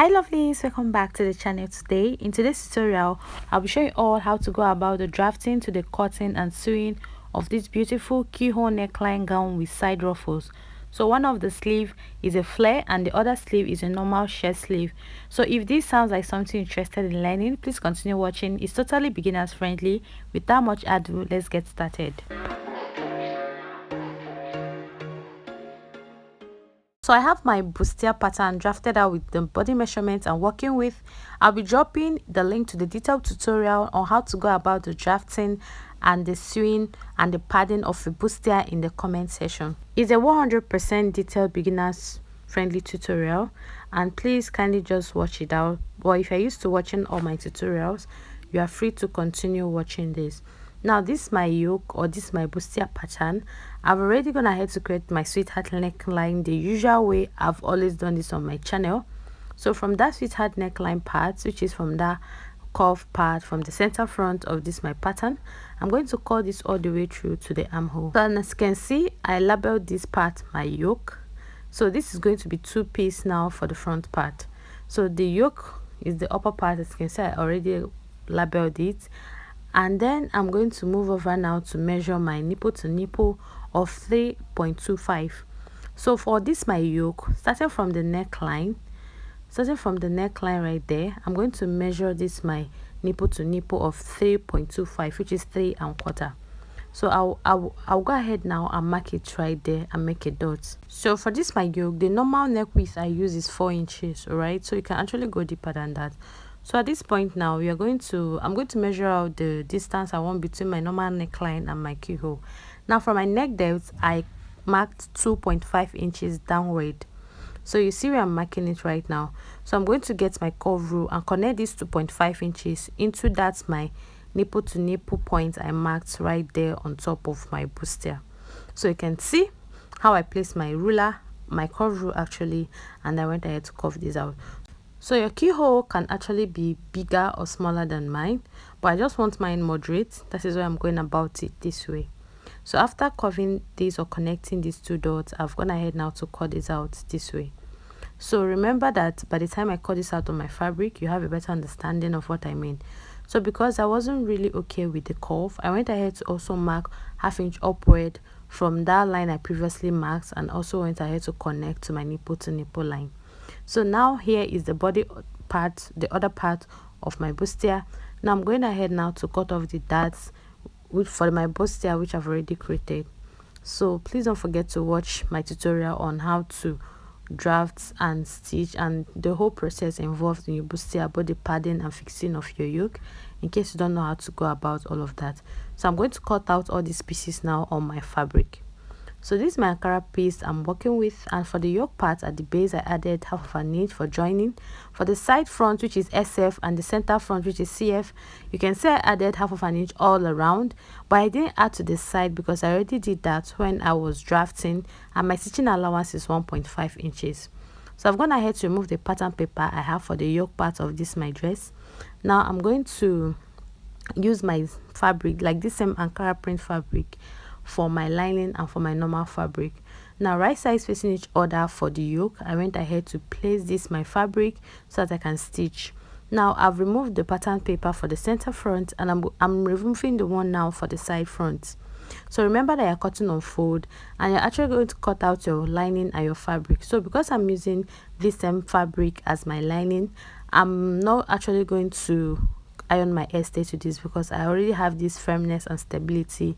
Hi lovelies, welcome back to the channel. Today in today's tutorial I'll be showing you all how to go about the drafting to the cutting and sewing of this beautiful keyhole neckline gown with side ruffles. So one of the sleeve is a flare and the other sleeve is a normal shirt sleeve. So if this sounds like something interested in learning, please continue watching. It's totally beginners friendly. Without much ado, let's get started. So I have my bustier pattern drafted out with the body measurements I'm working with. I'll be dropping the link to the detailed tutorial on how to go about the drafting and the sewing and the padding of a bustier in the comment section. It's a 100% detailed beginners friendly tutorial, and please kindly just watch it out. But if you're used to watching all my tutorials, you are free to continue watching this. Now this is my yoke, or this is my bustier pattern. I've already gone ahead to create my sweetheart neckline the usual way I've always done this on my channel. So from that sweetheart neckline part, which is from that curve part from the center front of this my pattern, I'm going to cut this all the way through to the armhole. So as you can see, I labeled this part my yoke. So this is going to be two-piece now for the front part. So the yoke is the upper part. As you can see, I already labeled it. And then I'm going to move over now to measure my nipple to nipple of 3.25. so for this my yoke, starting from the neckline right there, I'm going to measure this my nipple to nipple of 3.25, which is 3¼ so I'll go ahead now and mark it right there and make a dot. So for this my yoke, the normal neck width I use is 4 inches. All right, so you can actually go deeper than that. So at this point now, I'm going to measure out the distance I want between my normal neckline and my keyhole. Now for my neck depth, I marked 2.5 inches downward. So you see where I'm marking it right now. So I'm going to get my curve rule and connect this 2.5 inches into that my nipple to nipple point I marked right there on top of my bustier. So you can see how I placed my ruler, my curve rule actually, and I went ahead to curve this out. So your keyhole can actually be bigger or smaller than mine, but I just want mine moderate. That is why I'm going about it this way. So after curving this or connecting these two dots, I've gone ahead now to cut this out this way. So remember that by the time I cut this out on my fabric, you have a better understanding of what I mean. So because I wasn't really okay with the curve, I went ahead to also mark 1/2 inch upward from that line I previously marked, and also went ahead to connect to my nipple to nipple line. So now here is the body part, the other part of my bustier. Now I'm going ahead now to cut off the darts for my bustier, which I've already created. So please don't forget to watch my tutorial on how to draft and stitch and the whole process involved in your bustier, both the padding and fixing of your yoke, in case you don't know how to go about all of that. So I'm going to cut out all these pieces now on my fabric. So this is my Ankara piece I'm working with, and for the yoke part at the base I added 1/2 inch for joining. For the side front, which is SF, and the center front, which is CF, you can see I added 1/2 inch all around, but I didn't add to the side because I already did that when I was drafting, and my stitching allowance is 1.5 inches. So I've gone ahead to remove the pattern paper I have for the yoke part of this my dress. Now I'm going to use my fabric, like this same Ankara print fabric, for my lining and for my normal fabric. Now right sides facing each other for the yoke, I went ahead to place this my fabric so that I can stitch. Now I've removed the pattern paper for the center front, and I'm removing the one now for the side front. So remember that you're cutting on fold, and you're actually going to cut out your lining and your fabric. So because I'm using this same fabric as my lining, I'm not actually going to iron my hairstay to this because I already have this firmness and stability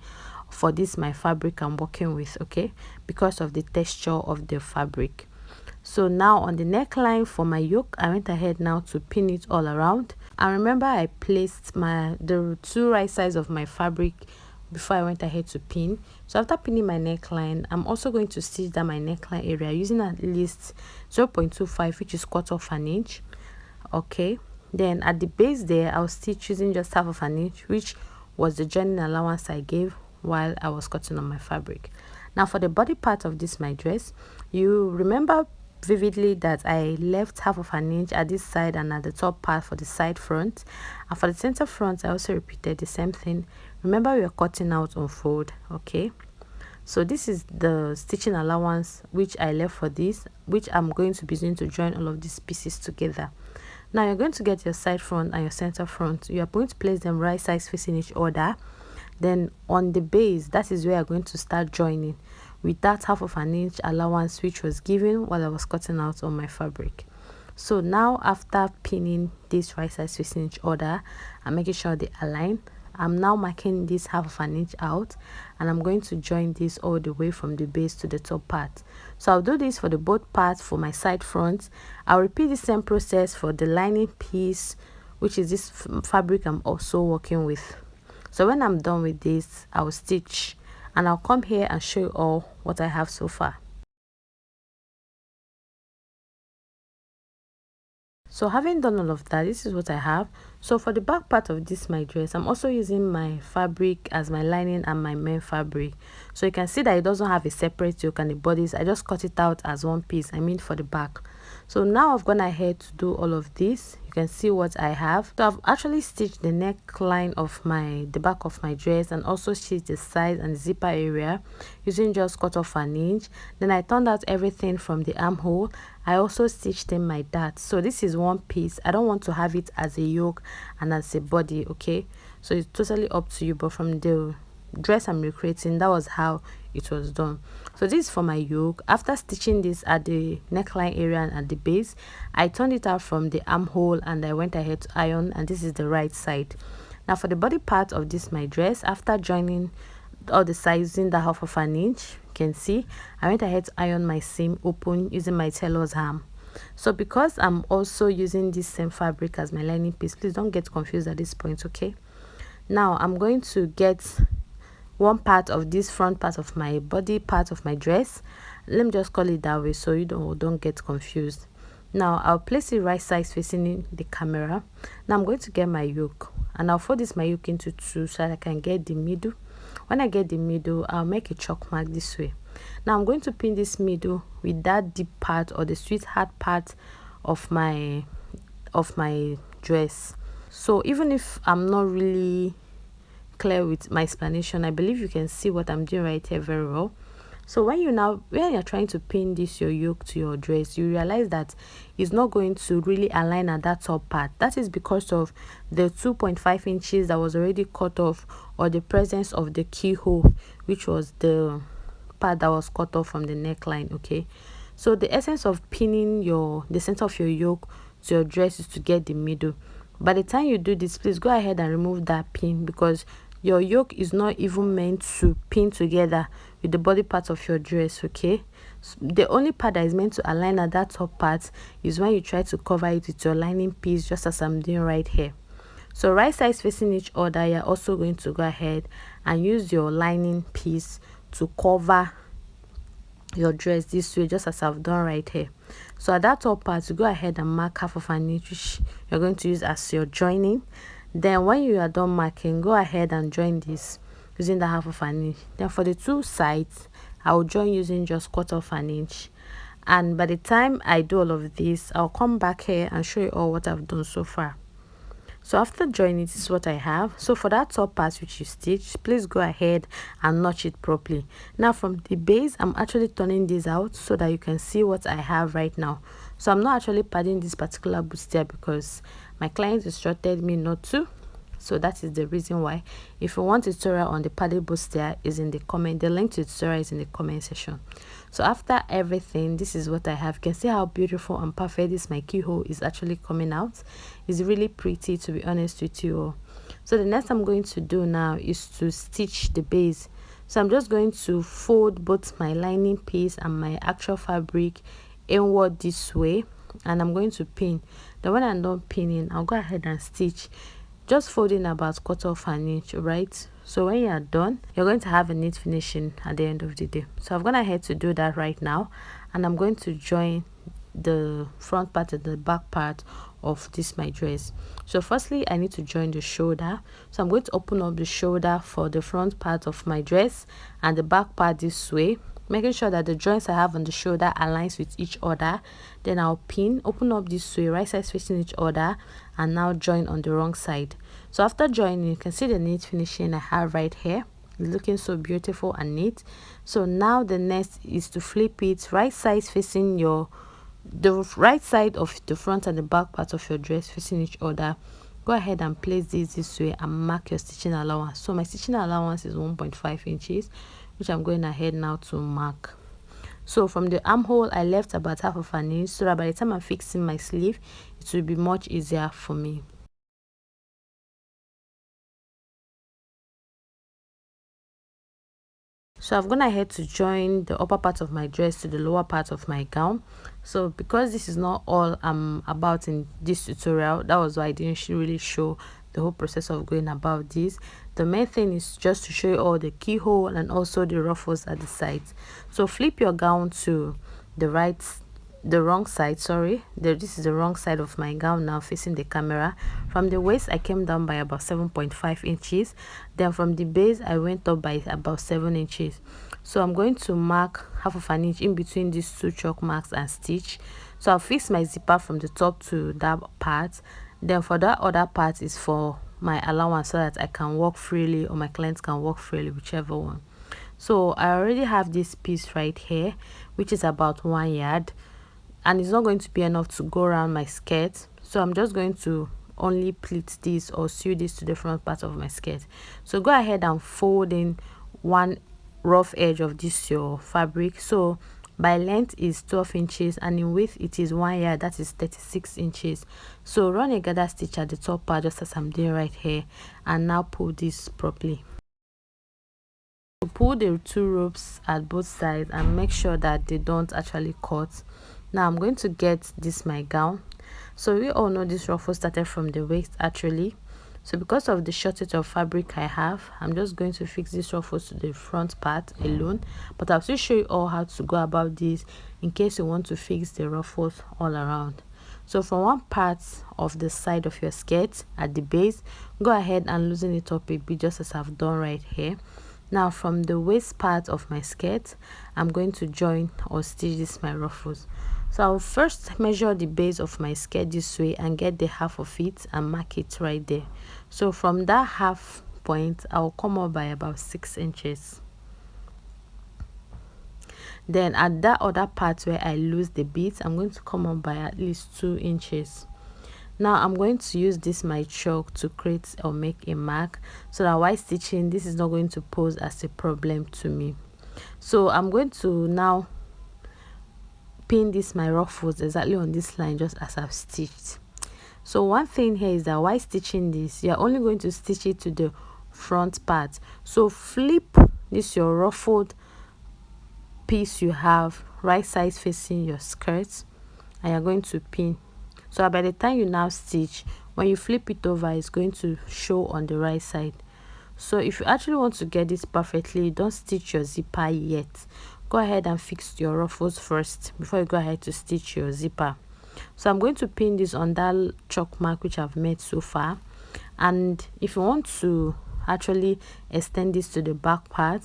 for this my fabric I'm working with, okay, because of the texture of the fabric. So now on the neckline for my yoke, I went ahead now to pin it all around, and remember I placed the two right sides of my fabric before I went ahead to pin. So after pinning my neckline, I'm also going to stitch down my neckline area using at least 0.25, which is 1/4 inch, okay. Then at the base there, I'll stitch using just 1/2 inch, which was the joining allowance I gave while I was cutting on my fabric. Now for the body part of this my dress, you remember vividly that I left 1/2 inch at this side and at the top part for the side front, and for the center front I also repeated the same thing. Remember we are cutting out on fold, okay. So this is the stitching allowance which I left for this, which I'm going to be using to join all of these pieces together. Now you're going to get your side front and your center front. You are going to place them right sides facing each other. Then on the base, that is where you're going to start joining with that 1/2 inch allowance which was given while I was cutting out on my fabric. So now after pinning this right sides facing each other and making sure they align, I'm now marking this 1/2 inch out, and I'm going to join this all the way from the base to the top part. So I'll do this for the both parts for my side front. I'll repeat the same process for the lining piece, which is this fabric I'm also working with. So when I'm done with this, I'll stitch and I'll come here and show you all what I have so far. So having done all of that, this is what I have. So for the back part of this my dress, I'm also using my fabric as my lining and my main fabric. So you can see that it doesn't have a separate yoke and the bodice. I just cut it out as one piece, I mean for the back. So now I've gone ahead to do all of this. You can see what I have. So I've actually stitched the neckline of the back of my dress, and also stitched the side and the zipper area using just 1/4 inch. Then I turned out everything from the armhole. I also stitched them like that. So this is one piece. I don't want to have it as a yoke and as a body, okay? So it's totally up to you, but from the dress I'm recreating, that was how it was done. So this is for my yoke. After stitching this at the neckline area and at the base, I turned it out from the armhole and I went ahead to iron, and this is the right side. Now for the body part of this my dress, after joining all the sides using that 1/2 inch, you can see I went ahead to iron my seam open using my tailor's ham. So because I'm also using this same fabric as my lining piece, please don't get confused at this point, okay? Now I'm going to get one part of this front part of my body part of my dress. Let me just call it that way so you don't get confused. Now I'll place it right sides facing the camera. Now I'm going to get my yoke, and I'll fold this my yoke into two so that I can get the middle. When I get the middle, I'll make a chalk mark this way. Now I'm going to pin this middle with that deep part or the sweetheart part of my dress. So even if I'm not really clear with my explanation, I believe you can see what I'm doing right here very well. So when you're trying to pin your yoke to your dress, you realize that it's not going to really align at that top part. That is because of the 2.5 inches that was already cut off, or the presence of the keyhole, which was the part that was cut off from the neckline, okay? So the essence of pinning the center of your yoke to your dress is to get the middle. By the time you do this, please go ahead and remove that pin, because your yoke is not even meant to pin together with the body part of your dress, okay? So the only part that is meant to align at that top part is when you try to cover it with your lining piece, just as I'm doing right here. So right sides facing each other, you're also going to go ahead and use your lining piece to cover your dress this way, just as I've done right here. So at that top part, you go ahead and mark 1/2 inch, which you're going to use as your joining. Then when you are done marking, go ahead and join this using the 1/2 inch. Then for the two sides, I will join using just 1/4 inch. And by the time I do all of this, I'll come back here and show you all what I've done so far. So after joining, this is what I have. So for that top part which you stitch, please go ahead and notch it properly. Now from the base, I'm actually turning this out so that you can see what I have right now. So I'm not actually padding this particular bustier because my client instructed me not to. So that is the reason why. If you want a tutorial on the padded bustier, is in the comment. The link to the tutorial is in the comment section. So after everything, this is what I have. You can see how beautiful and perfect this my keyhole is actually coming out. It's really pretty, to be honest with you all. So the next I'm going to do now is to stitch the base. So I'm just going to fold both my lining piece and my actual fabric inward this way, and I'm going to pin. Then when I'm done pinning, I'll go ahead and stitch, just folding about 1/4 inch, right? So when you are done, you're going to have a neat finishing at the end of the day. So I've gone ahead to do that right now, and I'm going to join the front part and the back part of this my dress. So firstly, I need to join the shoulder. So I'm going to open up the shoulder for the front part of my dress and the back part this way, making sure that the joints I have on the shoulder aligns with each other. Then I'll pin, open up this way, right sides facing each other, and now join on the wrong side. So after joining, you can see the neat finishing I have right here. It's looking so beautiful and neat. So now the next is to flip it right side facing the right side of the front and the back part of your dress facing each other. Go ahead and place this way and mark your stitching allowance. So my stitching allowance is 1.5 inches, which I'm going ahead now to mark. So from the armhole, I left about half of an inch so that by the time I'm fixing my sleeve, it will be much easier for me. So I've gone ahead to join the upper part of my dress to the lower part of my gown. So because this is not all I'm about in this tutorial, that was why I didn't really show the whole process of going about this. The main thing is just to show you all the keyhole and also the ruffles at the sides. So flip your gown to the wrong side, this is the wrong side of my gown now facing the camera. From the waist I came down by about 7.5 inches, then from the base I went up by about 7 inches. So I'm going to mark half of an inch in between these two chalk marks and stitch. So I'll fix my zipper from the top to that part, then for that other part is for my allowance so that I can walk freely or my clients can walk freely, whichever one. So I already have this piece right here, which is about 1 yard, and it's not going to be enough to go around my skirt. So I'm just going to only pleat this or sew this to the front part of my skirt. So go ahead and fold in one rough edge of this your fabric. So by length is 12 inches and in width it is 1 yard, that is 36 inches. So run a gather stitch at the top part just as I'm doing right here, and now pull this properly. Pull the two ropes at both sides and make sure that they don't actually cut. Now I'm going to get this my gown. So we all know this ruffle started from the waist actually. So because of the shortage of fabric I have, I'm just going to fix this ruffles to the front part alone, but I'll still show you all how to go about this in case you want to fix the ruffles all around. So from one part of the side of your skirt at the base, go ahead and loosen it up a bit just as I've done right here. Now from the waist part of my skirt, I'm going to join or stitch this my ruffles. So I'll first measure the base of my skirt this way and get the half of it and mark it right there. So from that half point, I'll come up by about 6 inches. Then at that other part where I lose the beads, I'm going to come up by at least 2 inches. Now I'm going to use this my chalk to create or make a mark so that while stitching this is not going to pose as a problem to me. So I'm going to now pin this my ruffles exactly on this line just as I've stitched. So one thing here is that while stitching this, you're only going to stitch it to the front part. So flip this your ruffled piece you have right side facing your skirt and you're going to pin. So by the time you now stitch, when you flip it over, it's going to show on the right side. So if you actually want to get this perfectly, don't stitch your zipper yet. Go ahead and fix your ruffles first before you go ahead to stitch your zipper. So I'm going to pin this on that chalk mark which I've made so far. And if you want to actually extend this to the back part,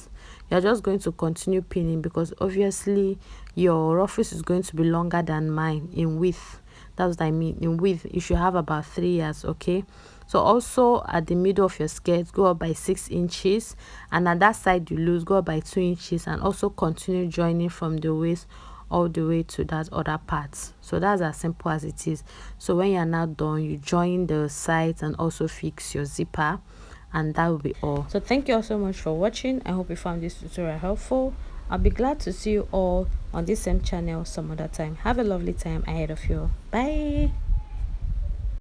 you're just going to continue pinning because obviously your ruffles is going to be longer than mine in width. That's what I mean. In width you should have about 3 years. Okay, so also at the middle of your skirt, go up by 6 inches, and at that side you lose, go up by 2 inches, and also continue joining from the waist all the way to that other part. So that's as simple as it is. So when you're now done, you join the sides and also fix your zipper, and that will be all. So thank you all so much for watching. I hope you found this tutorial helpful. I'll be glad to see you all on this same channel some other time. Have a lovely time ahead of you. Bye.